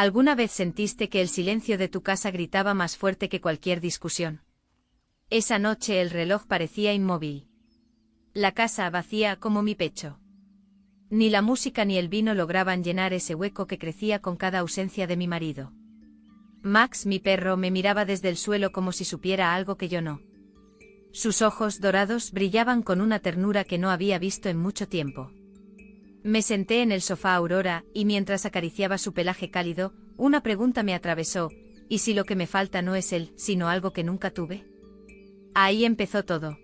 ¿Alguna vez sentiste que el silencio de tu casa gritaba más fuerte que cualquier discusión? Esa noche el reloj parecía inmóvil. La casa vacía como mi pecho. Ni la música ni el vino lograban llenar ese hueco que crecía con cada ausencia de mi marido. Max, mi perro, me miraba desde el suelo como si supiera algo que yo no. Sus ojos dorados brillaban con una ternura que no había visto en mucho tiempo. Me senté en el sofá Aurora, y mientras acariciaba su pelaje cálido, una pregunta me atravesó: ¿y si lo que me falta no es él, sino algo que nunca tuve? Ahí empezó todo.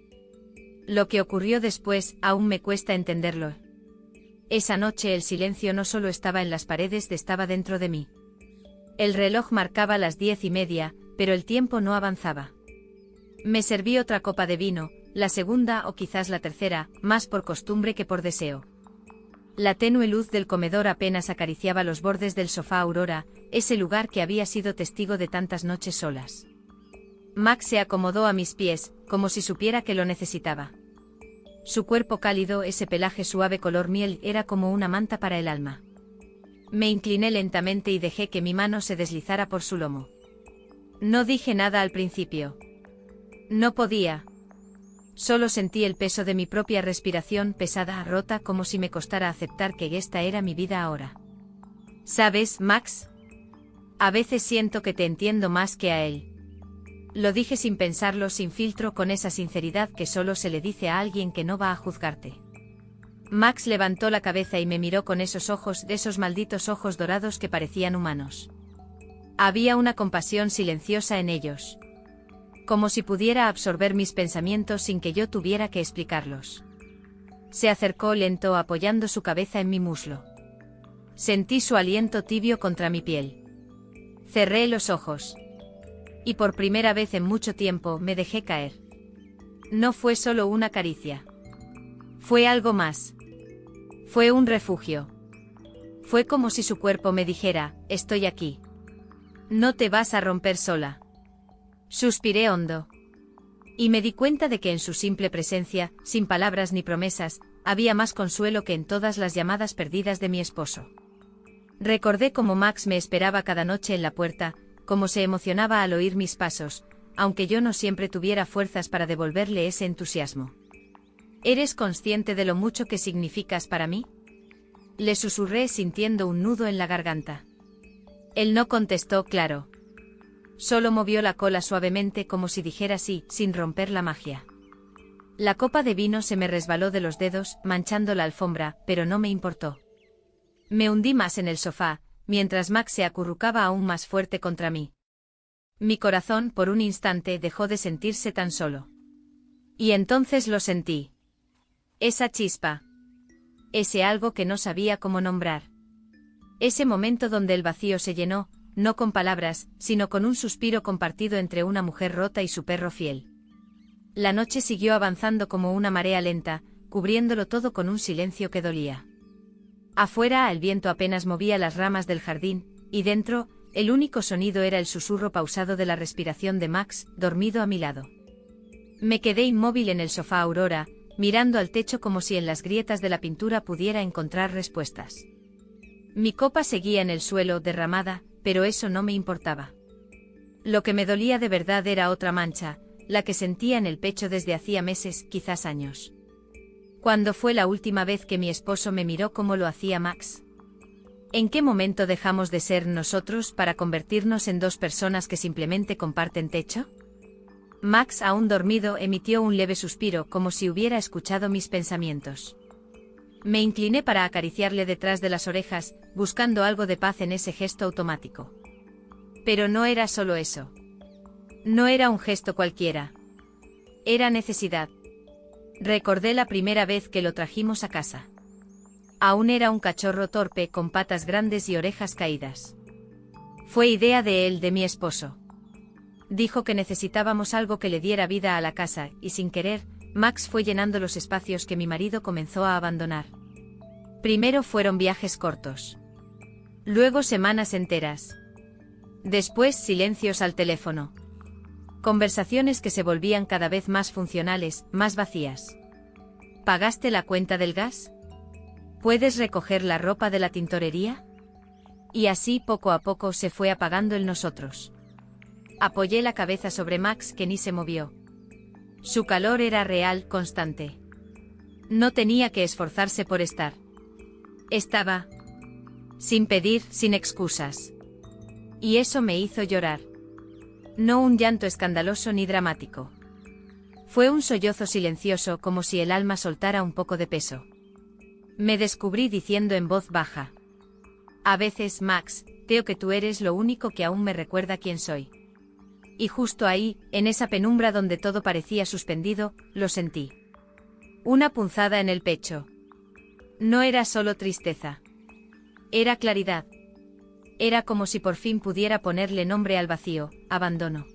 Lo que ocurrió después, aún me cuesta entenderlo. Esa noche el silencio no solo estaba en las paredes, estaba dentro de mí. El reloj marcaba las 10:30, pero el tiempo no avanzaba. Me serví otra copa de vino, la segunda o quizás la tercera, más por costumbre que por deseo. La tenue luz del comedor apenas acariciaba los bordes del sofá Aurora, ese lugar que había sido testigo de tantas noches solas. Max se acomodó a mis pies, como si supiera que lo necesitaba. Su cuerpo cálido, ese pelaje suave color miel, era como una manta para el alma. Me incliné lentamente y dejé que mi mano se deslizara por su lomo. No dije nada al principio. No podía. Solo sentí el peso de mi propia respiración pesada, rota, como si me costara aceptar que esta era mi vida ahora. ¿Sabes, Max? A veces siento que te entiendo más que a él. Lo dije sin pensarlo, sin filtro, con esa sinceridad que solo se le dice a alguien que no va a juzgarte. Max levantó la cabeza y me miró con esos ojos, esos malditos ojos dorados que parecían humanos. Había una compasión silenciosa en ellos. Como si pudiera absorber mis pensamientos sin que yo tuviera que explicarlos. Se acercó lento, apoyando su cabeza en mi muslo. Sentí su aliento tibio contra mi piel. Cerré los ojos. Y por primera vez en mucho tiempo me dejé caer. No fue solo una caricia. Fue algo más. Fue un refugio. Fue como si su cuerpo me dijera: estoy aquí. No te vas a romper sola. Suspiré hondo. Y me di cuenta de que en su simple presencia, sin palabras ni promesas, había más consuelo que en todas las llamadas perdidas de mi esposo. Recordé cómo Max me esperaba cada noche en la puerta, cómo se emocionaba al oír mis pasos, aunque yo no siempre tuviera fuerzas para devolverle ese entusiasmo. ¿Eres consciente de lo mucho que significas para mí?, le susurré sintiendo un nudo en la garganta. Él no contestó claro. Solo movió la cola suavemente como si dijera sí, sin romper la magia. La copa de vino se me resbaló de los dedos, manchando la alfombra, pero no me importó. Me hundí más en el sofá, mientras Max se acurrucaba aún más fuerte contra mí. Mi corazón, por un instante, dejó de sentirse tan solo. Y entonces lo sentí. Esa chispa. Ese algo que no sabía cómo nombrar. Ese momento donde el vacío se llenó, no con palabras, sino con un suspiro compartido entre una mujer rota y su perro fiel. La noche siguió avanzando como una marea lenta, cubriéndolo todo con un silencio que dolía. Afuera el viento apenas movía las ramas del jardín, y dentro, el único sonido era el susurro pausado de la respiración de Max, dormido a mi lado. Me quedé inmóvil en el sofá Aurora, mirando al techo como si en las grietas de la pintura pudiera encontrar respuestas. Mi copa seguía en el suelo, derramada, pero eso no me importaba. Lo que me dolía de verdad era otra mancha, la que sentía en el pecho desde hacía meses, quizás años. ¿Cuándo fue la última vez que mi esposo me miró como lo hacía Max? ¿En qué momento dejamos de ser nosotros para convertirnos en dos personas que simplemente comparten techo? Max, aún dormido, emitió un leve suspiro, como si hubiera escuchado mis pensamientos. Me incliné para acariciarle detrás de las orejas, buscando algo de paz en ese gesto automático. Pero no era solo eso. No era un gesto cualquiera. Era necesidad. Recordé la primera vez que lo trajimos a casa. Aún era un cachorro torpe, con patas grandes y orejas caídas. Fue idea de él, de mi esposo. Dijo que necesitábamos algo que le diera vida a la casa, y sin querer, Max fue llenando los espacios que mi marido comenzó a abandonar. Primero fueron viajes cortos. Luego semanas enteras. Después silencios al teléfono. Conversaciones que se volvían cada vez más funcionales, más vacías. ¿Pagaste la cuenta del gas? ¿Puedes recoger la ropa de la tintorería? Y así poco a poco se fue apagando el nosotros. Apoyé la cabeza sobre Max, que ni se movió. Su calor era real, constante. No tenía que esforzarse por estar. Estaba. Sin pedir, sin excusas. Y eso me hizo llorar. No un llanto escandaloso ni dramático. Fue un sollozo silencioso, como si el alma soltara un poco de peso. Me descubrí diciendo en voz baja: a veces, Max, creo que tú eres lo único que aún me recuerda quién soy. Y justo ahí, en esa penumbra donde todo parecía suspendido, lo sentí. Una punzada en el pecho. No era solo tristeza. Era claridad. Era como si por fin pudiera ponerle nombre al vacío: abandono.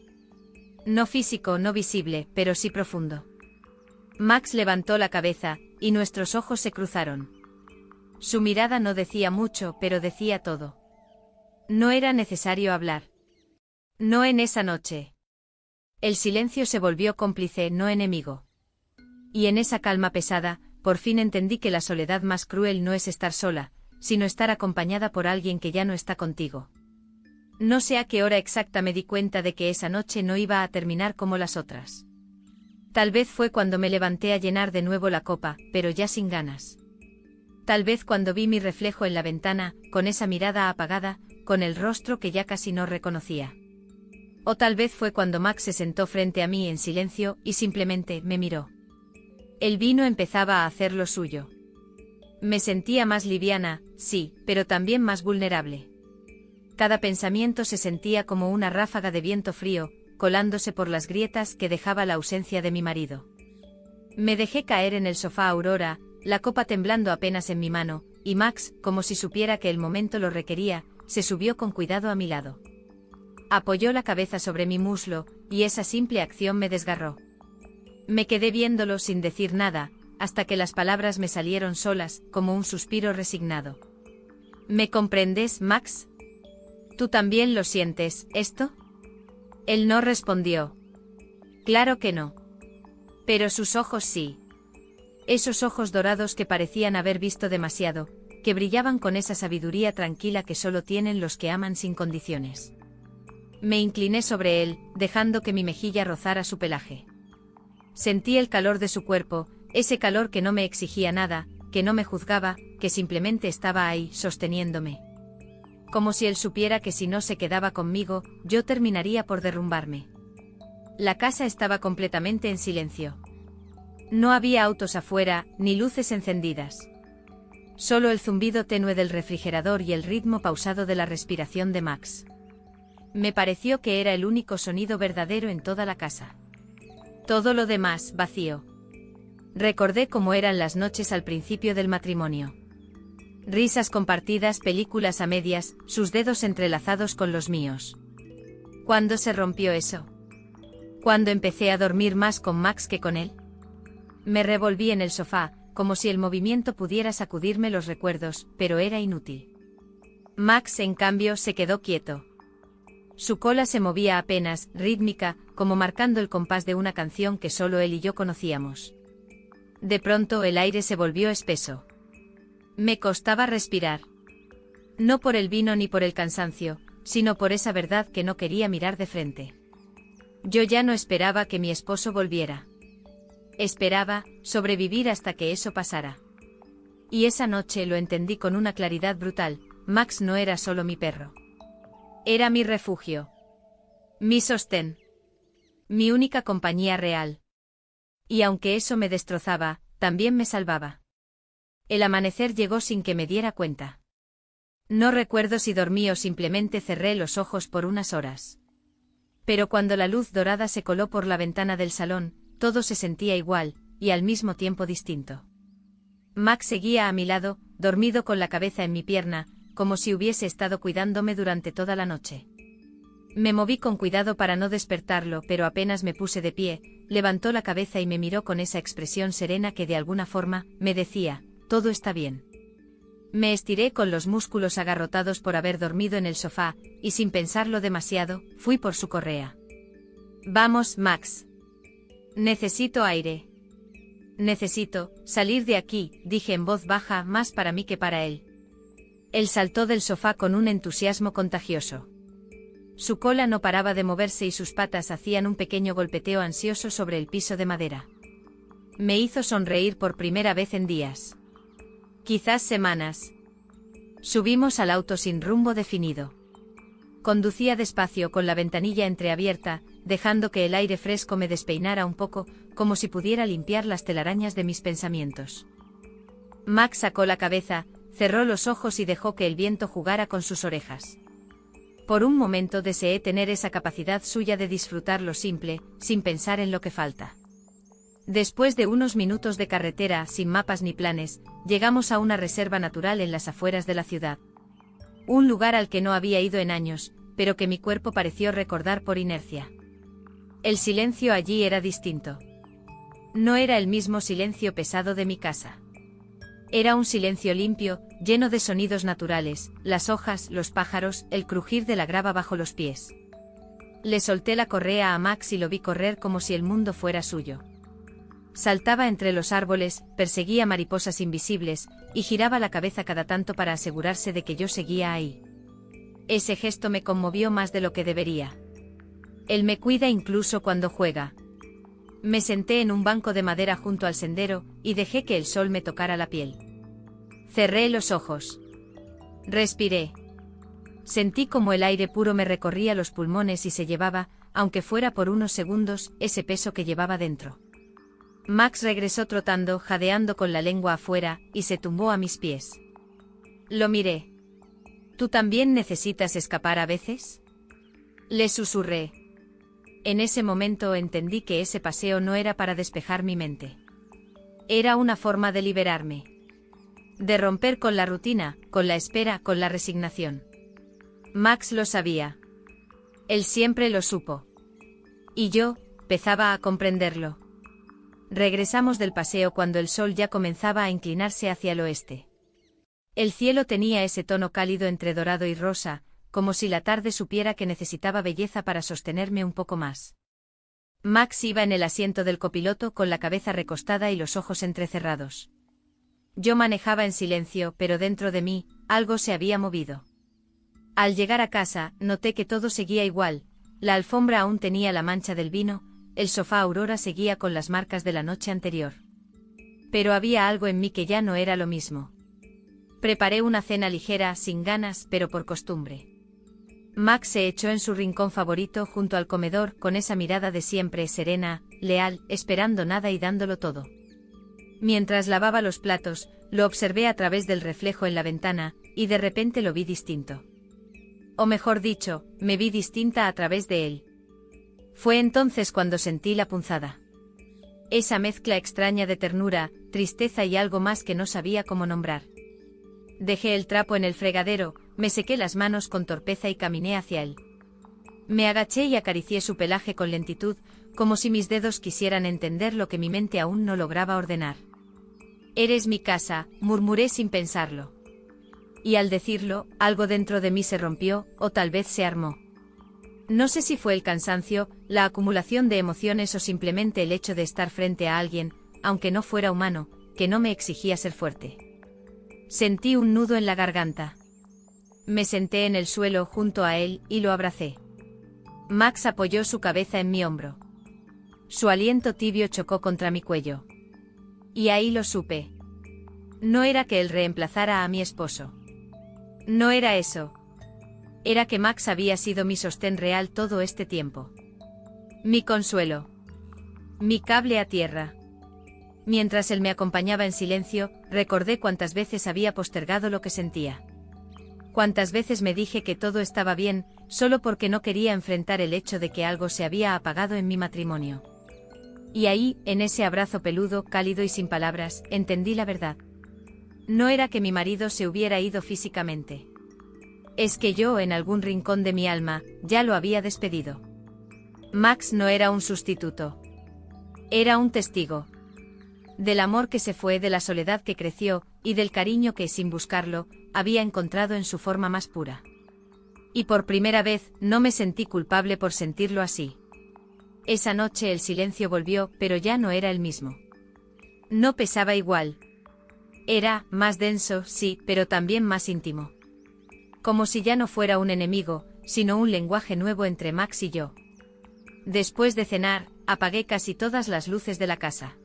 No físico, no visible, pero sí profundo. Max levantó la cabeza, y nuestros ojos se cruzaron. Su mirada no decía mucho, pero decía todo. No era necesario hablar. No en esa noche. El silencio se volvió cómplice, no enemigo. Y en esa calma pesada, por fin entendí que la soledad más cruel no es estar sola, sino estar acompañada por alguien que ya no está contigo. No sé a qué hora exacta me di cuenta de que esa noche no iba a terminar como las otras. Tal vez fue cuando me levanté a llenar de nuevo la copa, pero ya sin ganas. Tal vez cuando vi mi reflejo en la ventana, con esa mirada apagada, con el rostro que ya casi no reconocía. O tal vez fue cuando Max se sentó frente a mí en silencio y simplemente me miró. El vino empezaba a hacer lo suyo. Me sentía más liviana, sí, pero también más vulnerable. Cada pensamiento se sentía como una ráfaga de viento frío, colándose por las grietas que dejaba la ausencia de mi marido. Me dejé caer en el sofá Aurora, la copa temblando apenas en mi mano, y Max, como si supiera que el momento lo requería, se subió con cuidado a mi lado. Apoyó la cabeza sobre mi muslo, y esa simple acción me desgarró. Me quedé viéndolo sin decir nada, hasta que las palabras me salieron solas, como un suspiro resignado. ¿Me comprendes, Max? ¿Tú también lo sientes, esto? Él no respondió. Claro que no. Pero sus ojos sí. Esos ojos dorados que parecían haber visto demasiado, que brillaban con esa sabiduría tranquila que solo tienen los que aman sin condiciones. Me incliné sobre él, dejando que mi mejilla rozara su pelaje. Sentí el calor de su cuerpo, ese calor que no me exigía nada, que no me juzgaba, que simplemente estaba ahí, sosteniéndome. Como si él supiera que si no se quedaba conmigo, yo terminaría por derrumbarme. La casa estaba completamente en silencio. No había autos afuera, ni luces encendidas. Solo el zumbido tenue del refrigerador y el ritmo pausado de la respiración de Max. Me pareció que era el único sonido verdadero en toda la casa. Todo lo demás, vacío. Recordé cómo eran las noches al principio del matrimonio. Risas compartidas, películas a medias, sus dedos entrelazados con los míos. ¿Cuándo se rompió eso? ¿Cuándo empecé a dormir más con Max que con él? Me revolví en el sofá, como si el movimiento pudiera sacudirme los recuerdos, pero era inútil. Max, en cambio, se quedó quieto. Su cola se movía apenas, rítmica, como marcando el compás de una canción que solo él y yo conocíamos. De pronto el aire se volvió espeso. Me costaba respirar. No por el vino ni por el cansancio, sino por esa verdad que no quería mirar de frente. Yo ya no esperaba que mi esposo volviera. Esperaba sobrevivir hasta que eso pasara. Y esa noche lo entendí con una claridad brutal: Max no era solo mi perro. Era mi refugio. Mi sostén. Mi única compañía real. Y aunque eso me destrozaba, también me salvaba. El amanecer llegó sin que me diera cuenta. No recuerdo si dormí o simplemente cerré los ojos por unas horas. Pero cuando la luz dorada se coló por la ventana del salón, todo se sentía igual, y al mismo tiempo distinto. Max seguía a mi lado, dormido con la cabeza en mi pierna, como si hubiese estado cuidándome durante toda la noche. Me moví con cuidado para no despertarlo, pero apenas me puse de pie, levantó la cabeza y me miró con esa expresión serena que de alguna forma me decía: todo está bien. Me estiré con los músculos agarrotados por haber dormido en el sofá, y sin pensarlo demasiado, fui por su correa. Vamos, Max. Necesito aire. Necesito salir de aquí, dije en voz baja, más para mí que para él. Él saltó del sofá con un entusiasmo contagioso. Su cola no paraba de moverse y sus patas hacían un pequeño golpeteo ansioso sobre el piso de madera. Me hizo sonreír por primera vez en días. Quizás semanas. Subimos al auto sin rumbo definido. Conducía despacio con la ventanilla entreabierta, dejando que el aire fresco me despeinara un poco, como si pudiera limpiar las telarañas de mis pensamientos. Max sacó la cabeza, cerró los ojos y dejó que el viento jugara con sus orejas. Por un momento deseé tener esa capacidad suya de disfrutar lo simple, sin pensar en lo que falta. Después de unos minutos de carretera, sin mapas ni planes, llegamos a una reserva natural en las afueras de la ciudad. Un lugar al que no había ido en años, pero que mi cuerpo pareció recordar por inercia. El silencio allí era distinto. No era el mismo silencio pesado de mi casa. Era un silencio limpio, lleno de sonidos naturales, las hojas, los pájaros, el crujir de la grava bajo los pies. Le solté la correa a Max y lo vi correr como si el mundo fuera suyo. Saltaba entre los árboles, perseguía mariposas invisibles, y giraba la cabeza cada tanto para asegurarse de que yo seguía ahí. Ese gesto me conmovió más de lo que debería. Él me cuida incluso cuando juega. Me senté en un banco de madera junto al sendero, y dejé que el sol me tocara la piel. Cerré los ojos. Respiré. Sentí como el aire puro me recorría los pulmones y se llevaba, aunque fuera por unos segundos, ese peso que llevaba dentro. Max regresó trotando, jadeando con la lengua afuera, y se tumbó a mis pies. Lo miré. ¿Tú también necesitas escapar a veces? Le susurré. En ese momento entendí que ese paseo no era para despejar mi mente. Era una forma de liberarme. De romper con la rutina, con la espera, con la resignación. Max lo sabía. Él siempre lo supo. Y yo, empezaba a comprenderlo. Regresamos del paseo cuando el sol ya comenzaba a inclinarse hacia el oeste. El cielo tenía ese tono cálido entre dorado y rosa, como si la tarde supiera que necesitaba belleza para sostenerme un poco más. Max iba en el asiento del copiloto con la cabeza recostada y los ojos entrecerrados. Yo manejaba en silencio, pero dentro de mí, algo se había movido. Al llegar a casa, noté que todo seguía igual, la alfombra aún tenía la mancha del vino, el sofá Aurora seguía con las marcas de la noche anterior. Pero había algo en mí que ya no era lo mismo. Preparé una cena ligera, sin ganas, pero por costumbre. Max se echó en su rincón favorito junto al comedor con esa mirada de siempre, serena, leal, esperando nada y dándolo todo. Mientras lavaba los platos, lo observé a través del reflejo en la ventana, y de repente lo vi distinto. O mejor dicho, me vi distinta a través de él. Fue entonces cuando sentí la punzada. Esa mezcla extraña de ternura, tristeza y algo más que no sabía cómo nombrar. Dejé el trapo en el fregadero, me sequé las manos con torpeza y caminé hacia él. Me agaché y acaricié su pelaje con lentitud, como si mis dedos quisieran entender lo que mi mente aún no lograba ordenar. «Eres mi casa», murmuré sin pensarlo. Y al decirlo, algo dentro de mí se rompió, o tal vez se armó. No sé si fue el cansancio, la acumulación de emociones o simplemente el hecho de estar frente a alguien, aunque no fuera humano, que no me exigía ser fuerte. Sentí un nudo en la garganta. Me senté en el suelo junto a él y lo abracé. Max apoyó su cabeza en mi hombro. Su aliento tibio chocó contra mi cuello. Y ahí lo supe. No era que él reemplazara a mi esposo. No era eso. Era que Max había sido mi sostén real todo este tiempo. Mi consuelo. Mi cable a tierra. Mientras él me acompañaba en silencio, recordé cuántas veces había postergado lo que sentía. Cuántas veces me dije que todo estaba bien, solo porque no quería enfrentar el hecho de que algo se había apagado en mi matrimonio. Y ahí, en ese abrazo peludo, cálido y sin palabras, entendí la verdad. No era que mi marido se hubiera ido físicamente. Es que yo, en algún rincón de mi alma, ya lo había despedido. Max no era un sustituto. Era un testigo. Del amor que se fue, de la soledad que creció, y del cariño que, sin buscarlo, había encontrado en su forma más pura. Y por primera vez, no me sentí culpable por sentirlo así. Esa noche el silencio volvió, pero ya no era el mismo. No pesaba igual. Era más denso, sí, pero también más íntimo. Como si ya no fuera un enemigo, sino un lenguaje nuevo entre Max y yo. Después de cenar, apagué casi todas las luces de la casa.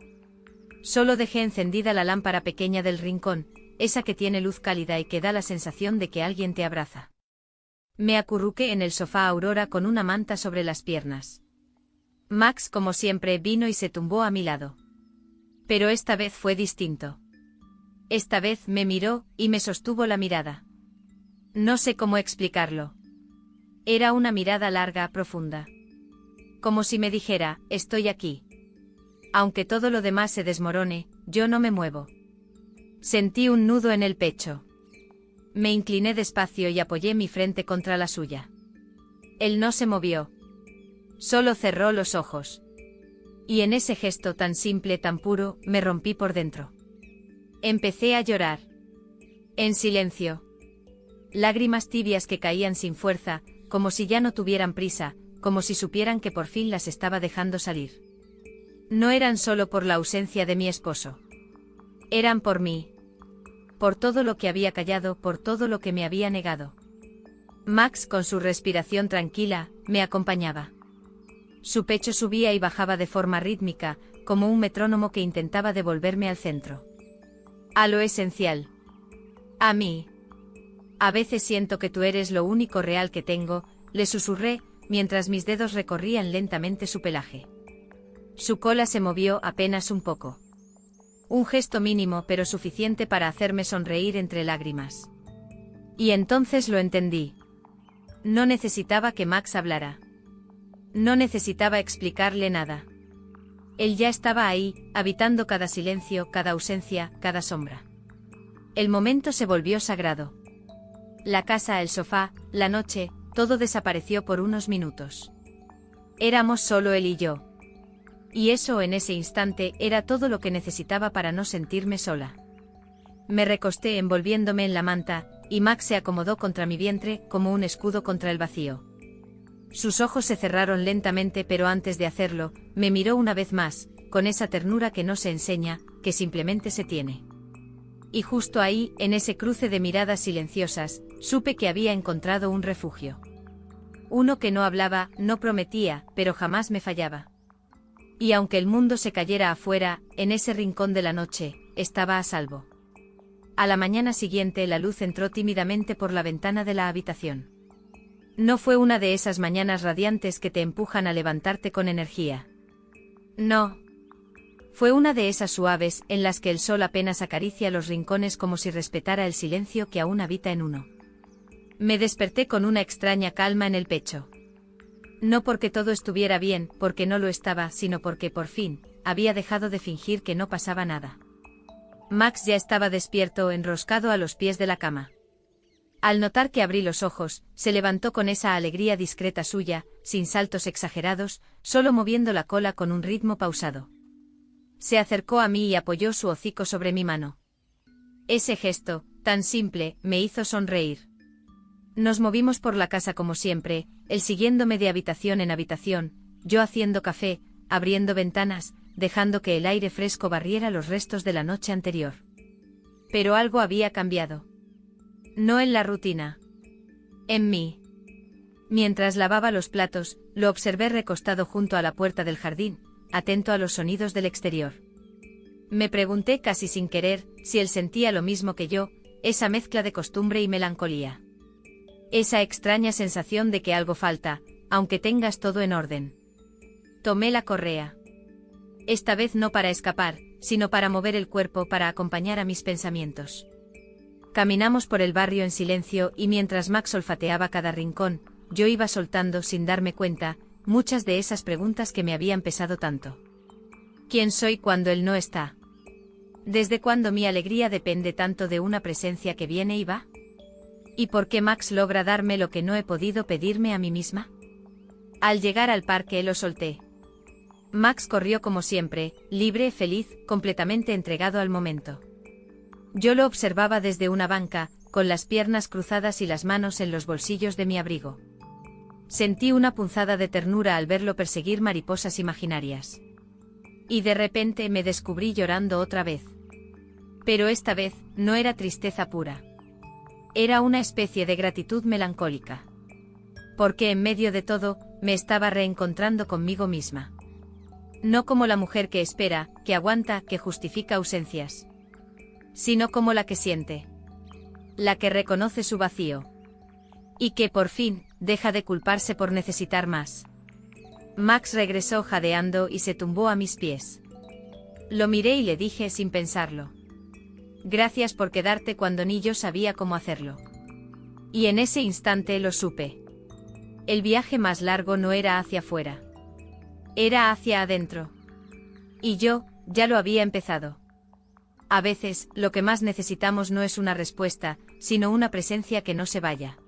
Solo dejé encendida la lámpara pequeña del rincón, esa que tiene luz cálida y que da la sensación de que alguien te abraza. Me acurruqué en el sofá Aurora con una manta sobre las piernas. Max, como siempre, vino y se tumbó a mi lado. Pero esta vez fue distinto. Esta vez me miró y me sostuvo la mirada. No sé cómo explicarlo. Era una mirada larga, profunda. Como si me dijera, estoy aquí. Aunque todo lo demás se desmorone, yo no me muevo. Sentí un nudo en el pecho. Me incliné despacio y apoyé mi frente contra la suya. Él no se movió. Solo cerró los ojos. Y en ese gesto tan simple, tan puro, me rompí por dentro. Empecé a llorar. En silencio. Lágrimas tibias que caían sin fuerza, como si ya no tuvieran prisa, como si supieran que por fin las estaba dejando salir. No eran solo por la ausencia de mi esposo. Eran por mí. Por todo lo que había callado, por todo lo que me había negado. Max, con su respiración tranquila, me acompañaba. Su pecho subía y bajaba de forma rítmica, como un metrónomo que intentaba devolverme al centro. A lo esencial. A mí. A veces siento que tú eres lo único real que tengo, le susurré, mientras mis dedos recorrían lentamente su pelaje. Su cola se movió apenas un poco. Un gesto mínimo pero suficiente para hacerme sonreír entre lágrimas. Y entonces lo entendí. No necesitaba que Max hablara. No necesitaba explicarle nada. Él ya estaba ahí, habitando cada silencio, cada ausencia, cada sombra. El momento se volvió sagrado. La casa, el sofá, la noche, todo desapareció por unos minutos. Éramos solo él y yo. Y eso en ese instante era todo lo que necesitaba para no sentirme sola. Me recosté envolviéndome en la manta, y Max se acomodó contra mi vientre como un escudo contra el vacío. Sus ojos se cerraron lentamente, pero antes de hacerlo, me miró una vez más, con esa ternura que no se enseña, que simplemente se tiene. Y justo ahí, en ese cruce de miradas silenciosas, supe que había encontrado un refugio. Uno que no hablaba, no prometía, pero jamás me fallaba. Y aunque el mundo se cayera afuera, en ese rincón de la noche, estaba a salvo. A la mañana siguiente la luz entró tímidamente por la ventana de la habitación. No fue una de esas mañanas radiantes que te empujan a levantarte con energía. No. Fue una de esas suaves, en las que el sol apenas acaricia los rincones como si respetara el silencio que aún habita en uno. Me desperté con una extraña calma en el pecho. No porque todo estuviera bien, porque no lo estaba, sino porque por fin, había dejado de fingir que no pasaba nada. Max ya estaba despierto, enroscado a los pies de la cama. Al notar que abrí los ojos, se levantó con esa alegría discreta suya, sin saltos exagerados, solo moviendo la cola con un ritmo pausado. Se acercó a mí y apoyó su hocico sobre mi mano. Ese gesto, tan simple, me hizo sonreír. Nos movimos por la casa como siempre, él siguiéndome de habitación en habitación, yo haciendo café, abriendo ventanas, dejando que el aire fresco barriera los restos de la noche anterior. Pero algo había cambiado. No en la rutina. En mí. Mientras lavaba los platos, lo observé recostado junto a la puerta del jardín, atento a los sonidos del exterior. Me pregunté casi sin querer, si él sentía lo mismo que yo, esa mezcla de costumbre y melancolía. Esa extraña sensación de que algo falta, aunque tengas todo en orden. Tomé la correa. Esta vez no para escapar, sino para mover el cuerpo, para acompañar a mis pensamientos. Caminamos por el barrio en silencio y mientras Max olfateaba cada rincón, yo iba soltando sin darme cuenta, muchas de esas preguntas que me habían pesado tanto. ¿Quién soy cuando él no está? ¿Desde cuándo mi alegría depende tanto de una presencia que viene y va? ¿Y por qué Max logra darme lo que no he podido pedirme a mí misma? Al llegar al parque lo solté. Max corrió como siempre, libre, feliz, completamente entregado al momento. Yo lo observaba desde una banca, con las piernas cruzadas y las manos en los bolsillos de mi abrigo. Sentí una punzada de ternura al verlo perseguir mariposas imaginarias. Y de repente me descubrí llorando otra vez. Pero esta vez, no era tristeza pura. Era una especie de gratitud melancólica. Porque en medio de todo, me estaba reencontrando conmigo misma. No como la mujer que espera, que aguanta, que justifica ausencias. Sino como la que siente. La que reconoce su vacío. Y que, por fin, deja de culparse por necesitar más. Max regresó jadeando y se tumbó a mis pies. Lo miré y le dije sin pensarlo. Gracias por quedarte cuando ni yo sabía cómo hacerlo. Y en ese instante lo supe. El viaje más largo no era hacia afuera. Era hacia adentro. Y yo, ya lo había empezado. A veces, lo que más necesitamos no es una respuesta, sino una presencia que no se vaya.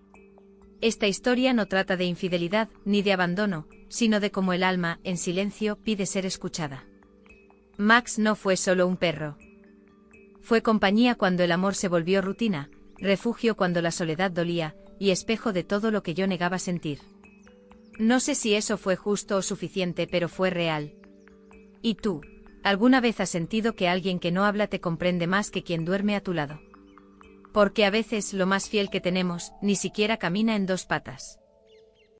Esta historia no trata de infidelidad, ni de abandono, sino de cómo el alma, en silencio, pide ser escuchada. Max no fue solo un perro. Fue compañía cuando el amor se volvió rutina, refugio cuando la soledad dolía, y espejo de todo lo que yo negaba sentir. No sé si eso fue justo o suficiente, pero fue real. ¿Y tú? ¿Alguna vez has sentido que alguien que no habla te comprende más que quien duerme a tu lado? Porque a veces lo más fiel que tenemos, ni siquiera camina en dos patas.